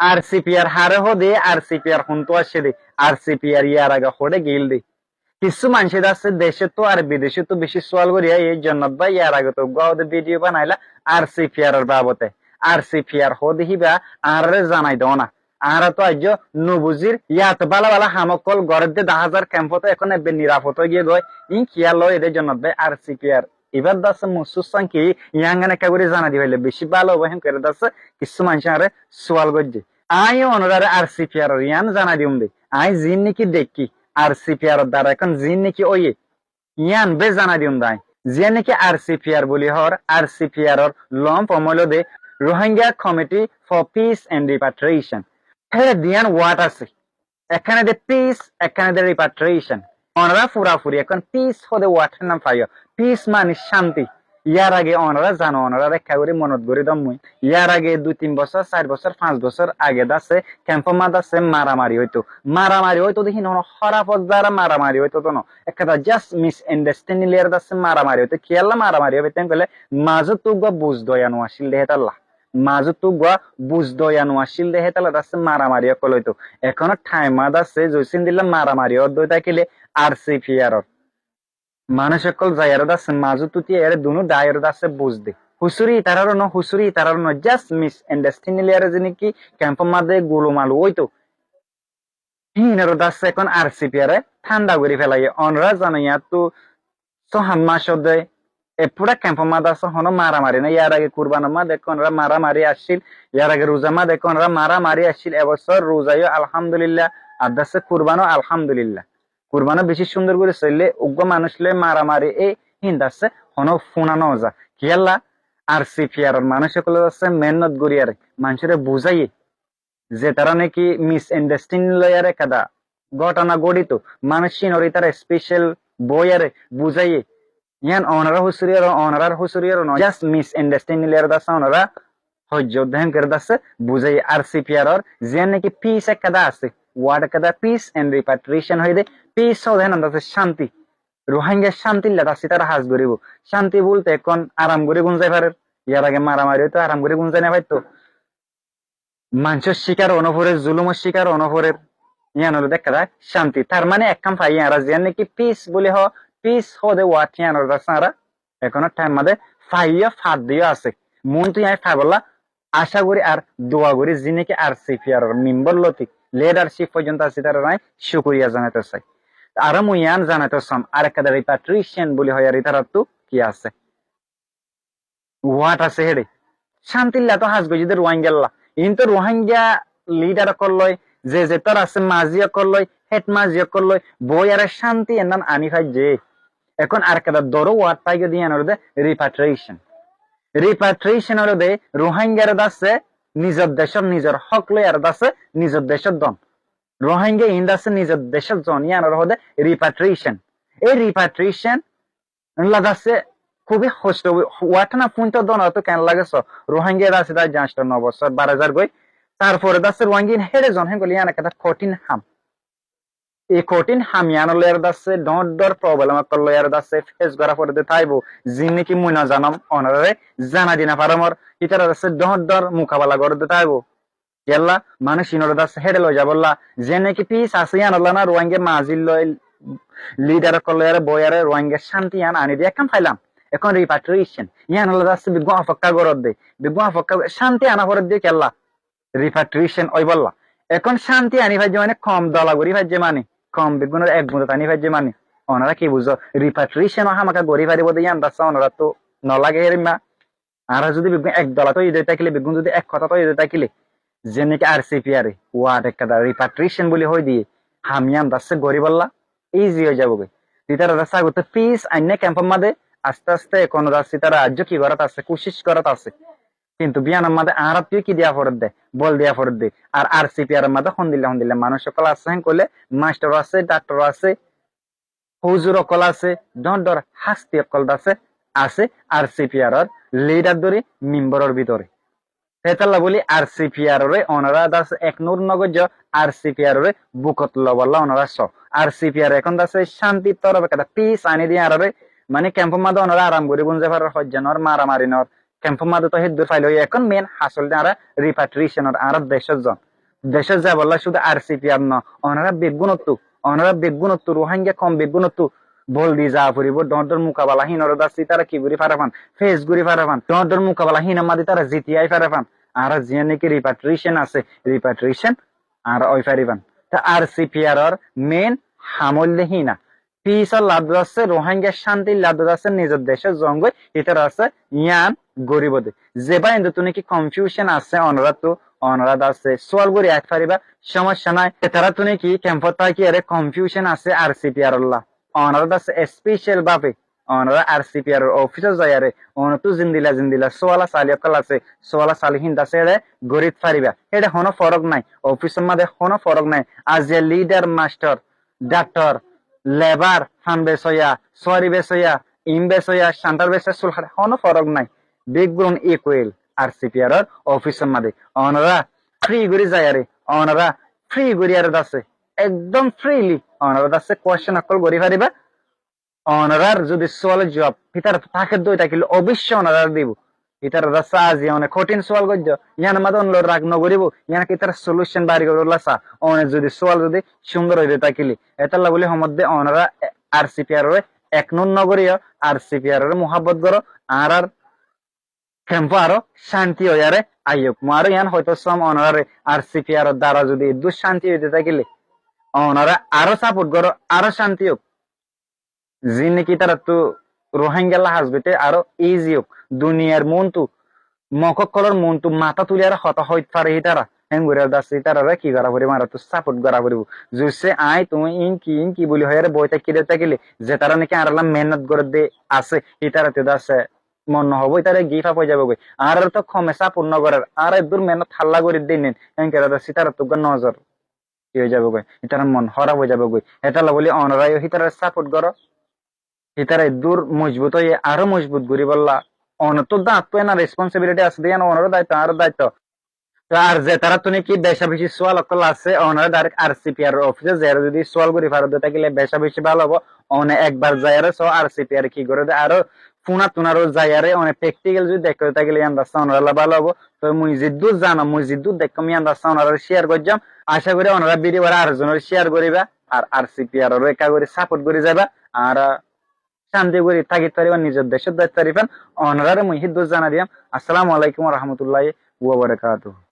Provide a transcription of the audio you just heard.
আরসিপিআর হারে হদে আরসিপিআর হুনতো আসে দে আরসিপিআর ইয়ার আগে হড়ে গিল দে কিছু মানুষ আছে দেশে তো আর বিদেশে তো বেশি সোয়াল করিয়া এই জন্য ভাই ইয়ার আগে তো গাওদে ভিডিও বানাইলা আরসিপিআর এর বাবতে আরসিপিআর হদে হিবা আর জানাই দাও না আর তো আজ নবুজির ইয়াত বালা বালা হামকল গড়ের দে 10,000 ক্যাম্পতে এখন এবে নিরাপদ হয়ে গিয়ে গয় ইন কিয়া লয় এদের জন্য ভাই আরসিপিআর এবার দাসে মুসুসান কি ইয়াঙ্গানে কাগরে জানা দি হইলে বেশি ভালো বহেন করে দাসে কিছু মানুষ আরে সোয়াল গজ্জে আই অনরারে আরসিপিআর ইয়ান জানা দিউম দে আই জিন নাকি দেখি আরসিপিআর দ্বারা এখন জিন নাকি ওয়ে ইয়ান বে জানা দিউম দাই যে নাকি আরসিপিআর বলি হর আরসিপিআর এর লম্প অমল দে Rohingya committee for peace and repatriation হ্যাঁ দিয়ান ওয়াট আছে এখানে দে পিস এখানে দে রিপাট্রিয়েশন অনরা পুরাপুরি এখন পিস হদে ওয়াট নাম পাইও পিস মানে শান্তি ইয়ার আগে অনরা জানো অনরা রেখা করে মনত গড়ি দমুই ইয়ার আগে 2-3 বছর 4 বছর 5 বছর আগে দাসে ক্যাম্পমা দাসে মারামারি হইতো দেখি না হরাপত দ্বারা মারামারি হইতো তো না একটা জাস্ট মিস আন্ডারস্ট্যান্ডিং লেয়ার দাসে মারামারি হইতো কিয়াল্লা মারামারি হবে তেন কলে মাজু তুগা বুঝ দয়ানো আসিল দেহতাল্লাহ মাজু তুগা বুঝ দয়ানো আসিল দেহতাল্লাহ দাসে মারামারি কল হইতো এখনো ঠাইমা দাসে জয়সিন দিল্লা মারামারি হইতো তাকিলে আরসিপিআর মানুষ সকল যাইয়ার দাসে মাজু তুতি এর দুনো ডায়ের দাসে বুঝদে হুসুরি তারার ন জাস্ট মিস আন্ডারস্ট্যান্ডিং লেয়ার যিনি কি ক্যাম্প মাদে গোলমাল হইতো হিনার দাসে এখন আরসিপিআর ঠান্ডা করে ফেলাই অনরা জানাইয়া তো সহাম মাস দে এ পুরা ক্যাম্প মাদাস হন মারামারি না ইয়ার আগে কুরবান মা দেখুন ওরা মারামারি আসছিল ইয়ার আগে রোজা মা দেখুন ওরা মারামারি আসছিল এবছর রোজাইও আলহামদুলিল্লাহ আর দাসে কুরবানও আলহামদুলিল্লাহ কুরবানো বেশি সুন্দর করে চললে উগ্র মানুষ লে মারামারি এই হিন্দাসে হন ফুনানো যা কিয়াল্লা আরসিপিআর মানুষ সকল আছে মেহনত গড়িয়ারে মানুষের বুঝাইয়ে যে তারা নাকি মিস আন্ডারস্ট্যান্ডিং লয়ারে কাদা ঘটনা গড়িত মানুষ সিনরি তার স্পেশাল বইয়ারে বুঝাইয়ে ইয়ান অনারা হুসুরিয়ার জাস্ট মিস আন্ডারস্ট্যান্ডিং লেয়ার দাসে অনারা হজ্জ দেন করে দাসে বুঝাই আরসিপিআর যে নাকি পিস একটা আছে ওয়ার্ড একটা পিস এন্ড রিপাট্রিয়েশন হই দে পিস দেন দাসে শান্তি রোহিঙ্গা শান্তি লাদাসি তারা হাজ গরিব শান্তি বলতে এখন আরাম করে গুঞ্জাই পারে ইয়ার আগে মারামারি হইতো আরাম করে গুঞ্জাই না পাইতো মানুষের শিকার অনভরের জুলুমের শিকার অনভরের ইয়ান হলো দেখা শান্তি তার মানে এক কাম পাই আর যে নাকি পিস বলে পিস হদে ওয়াট ইয়ান দাসারা এখনো টাইম মাদে ফাইয়া ফাদ দিয়ে আছে মন তুই আই ফাবলা আশা করি আর দোয়া করি যিনি কি আরসিপিআর মেম্বার লতি লিডারশিপ পর্যন্ত আছে তারা নাই শুকরিয়া জানাতে চাই আর মুয়ান জানাতে সাম আর একটা রিপাট্রিয়েশন বলি হয় আর ইতারা তো কি আছে ওয়াট আছে হেডে শান্তিল্লা তো হাসবে যদি রোহিঙ্গা কিন্তু রোহিঙ্গা লিডার করলয় যে তোর আছে মাজিয়া করলয় হেড মাজিয়া করলয় বই আর শান্তি এনান আনি ভাই যে এখন আর একটা দরো ওয়াট পাইকে দিয়ে আনার রিপাট্রিয়েশন হলো দে রোহিঙ্গার দাসে নিজের দেশের নিজের হক লই আর দাসে নিজের দেশের দন রোহিঙ্গা ইন্দাসে নিজের দেশের জন ইয়ানোর হদে রিপাট্রিয়েশন এই রিপাট্রিয়েশন লাগাছে খুবই কষ্ট ওয়াট না পুনটা দন তো কেন লাগেছ রোহিঙ্গা দাসে তাই 9 বছর 12,000 গই তারপরে দাসে রোহিঙ্গা হেডে জন হেঙ্গলি ইয়ান একটা কঠিন হাম এই কঠিন হামিয়ানো লেয়ার দাসে ডর প্রবলেম করলো ইয়ার দাসে ফেস করা পড়ে দে তাইবো যিনি কি মুনা জানাম অনারে জানা দিনা পারমর ইতারা দাসে ডর মোকাবেলা করে দে তাইবো কেল্লা মানুষ ইনর দাসে হেডে লই যাবল্লা যে নাকি পিস আছে ইয়ানলা না রোহিঙ্গা মাজিল লই লিডার করলো ইয়ার বয়ারে রোহিঙ্গা শান্তি আন আনি দিয়ে কাম পাইলাম এখন রিপাট্রিয়েশন ইয়ানলা দাসে বিগো আফক্কা গরদ দে বিগো আফক্কা শান্তি আনা পড়ে দিয়ে কেল্লা রিপাট্রিয়েশন ওই বললা এখন শান্তি আনি ভাই মানে কম দলা গরি ভাই মানে কম বেগুনের এক বুঁদা টানি ভাই মানে ওনারা কি বুঝো রিপাট্রিয়েশন হামাকা গরি ফারি বোধ ইয়ান দাসা ওনারা তো নলাগে হেরিমা আর যদি বেগুন এক দলা তো ইদে তাকিলে বেগুন যদি এক কথা তো ইদে তাকিলে যে নাকি আরসিপিআর ওয়াট একটা রিপাট্রিয়েশন বলে হই দিয়ে হামিয়াম দাসে গরি বললা ইজি হয়ে যাবো তিতারা দাসা গতে পিস আইনে ক্যাম্পের মাঝে আস্তে আস্তে কোন দাসি তারা আজ কি করাত আছে কোশিশ করাত আছে কিন্তু বিয়ানের মাঝে আর তুই কি দিয়া ফরত দে বল দিয়া ফরত দে আর আরসিপিআর মাঝে হন দিল্লা মানুষ সকল আছে করলে মাস্টার আছে ডাক্তার আছে হুজুর অকল আছে ডর হাস্তি অকল আছে আরসিপিআর লিডার ধরে মেম্বারের ভিতরে সেতাল্লা বলি আরসিপিআর রে ওনারা দাস এক নূর নগজ আরসিপিআর রে বুকত লবল্লা ওনারা আরসিপিআর এখন দাসে শান্তি তরফ একটা পিস আনি দিয়ে আর মানে ক্যাম্পের মাঝে ওনারা আরাম করে গুঞ্জে পারার হজ্জানর মারামারি নর ক্যাম্পের মাঝে তো হেদ ফাইল এখন মেন হাসল দিয়ে আর রিপাট্রিয়েশন আর দেশের জন দেশে যা বললা শুধু আরসিপিআর ন অনারা বেগুনত্তু রোহিঙ্গা কম বেগুনত্তু বল দি যা ফুরিব ডর মোকাবেলা হিনর দাসি তারা কি বুড়ি ফারাফান ফেস গুড়ি ফারাফান ডর মোকাবেলা হিনা মাদি তারা জিতিয়াই ফারাফান আর যে নাকি রিপাট্রিয়েশন আছে রিপাট্রিয়েশন আর ওই ফারিবান তা আরসিপিআর এর মেন হামল্যে হিনা পিসর লাদ আছে রোহিঙ্গা শান্তি লাদ আছে নিজের দেশের জঙ্গ ইতার আছে ইয়ান গরিবদে যেবা কিন্তু তুমি কি কনফিউশন আছে অনরাত আছে সোয়াল গরি এক ফারিবা সমস্যা নাই তারা তুমি কি ক্যাম্পত থাকি আরে কনফিউশন আছে আরসিপিআর আল্লাহ অনরাত আছে স্পেশাল ভাবে অনরা আরসিপিআর অফিসে যায় আরে অনতু জিন্দিলা সোয়ালা সালিয়াকাল আছে সোয়ালা সালিহিন দাসে রে গরিব ফারিবা এটা কোনো ফরক নাই অফিসের মধ্যে কোনো ফরক নাই আজ এ লিডার মাস্টার ডাক্তার লেবার ফান বেসয়া সরি বেসয়া ইম বেসয়া শান্তার বেসয়া সুলহার কোনো ফরক নাই বিগ ব্রুন ইকুয়েল আরসিপিআর এর অফিসের মধ্যে অনরা ফ্রি গরি যায় আরে অনরা ফ্রি গরি আর দাসে একদম ফ্রিলি অনরা দাসে কোয়েশ্চেন আকল গরি ফারিবা অনারার যদি সোয়াল জব ইতার তাকে দই থাকিলে অবশ্যই অনারার দিব ইতার রাস্তা আজি অনেক কঠিন সোয়াল গজ্জ ইয়ান মাদন লো রাগ নগরিব ইয়ান কি তার সলিউশন বাড়ি করলা সা অনে যদি সোয়াল যদি সুন্দর হইতে থাকিলে এতাল্লা বলি হমধ্যে অনারা আরসিপিআর এর এক নুন নগরীয় আরসিপিআর এর মোহাব্বত করো আর ক্যাম্প আরো শান্তি হইয়ারে আইয়ক মারো ইয়ান হয়তো সম অনারে আরসিপিআর এর দ্বারা যদি দুঃশান্তি হইতে থাকিলে অনারা আরো সাপোর্ট করো আরো শান্তি হোক জি নাকি তারা তো রোহিঙ্গা হাসবেতে আরো ইজি হোক দুনিয়ার মনতু মককলর মনতু মাথা তুলি আর হতা হইত পারে তারা হেঙ্গুরের দাসি তারা কি করা পড়ি মারা তো সাপোর্ট করা পড়িব জুসে আই তুমি ইন কি বলি হয় বইটা কিরে থাকিলে যে তারা নাকি আরালাম মেহনত করে দে আছে ইতারা তে দাসে মন হবো তারা গিফা হয়ে যাবে আর তো ক্ষমে সাপোর্ট নগরের আর দূর মেহনত হাল্লা করে দিন হেঙ্কেরা দাসি তারা তো নজর কি হয়ে যাবে গই ইতারা মন হরা হয়ে যাবে গই এটা বলি অনরাই হিতারা সাপোর্ট করো ইতারে দূর মজবুত হয়ে আরো মজবুত করি বললা অনত দাঁত না রেসপন্সিবিলিটি আছে দিয়ে অনার দায়িত্ব আর দায়িত্ব আর যে তারা তুমি কি বেশা বেশি সোয়াল অকল আছে ওনারা ডাইরেক্ট আরসিপিআর অফিসে যারা যদি সোয়াল করি ফারত থাকিলে বেশা বেশি ভালো হবো অনে একবার যায়ারে সো আরসিপিআর কি করে দেয় আরো ফুনা তুনারও যায়ারে অনেক প্র্যাকটিক্যাল যদি দেখতে থাকিলে আন্দাজটা ওনারা ভালো হবো তো মুই জিদ্দুর জানো মুই জিদ্দুর দেখ আমি আন্দাজটা ওনারা শেয়ার করজাম আশা করি ওনারা ভিডিও আরেকজনের শেয়ার করিবা আর আরসিপিআর একা করে সাপোর্ট করে যাবা আর শান্তি করে থাকিতে পারিবা নিজের দেশের দায়িত্ব পারিবেন অনারারে মুই হিদ্দুর জানা দিয়াম আসসালামু আলাইকুম ওয়া রাহমাতুল্লাহি ওয়া বারাকাতুহু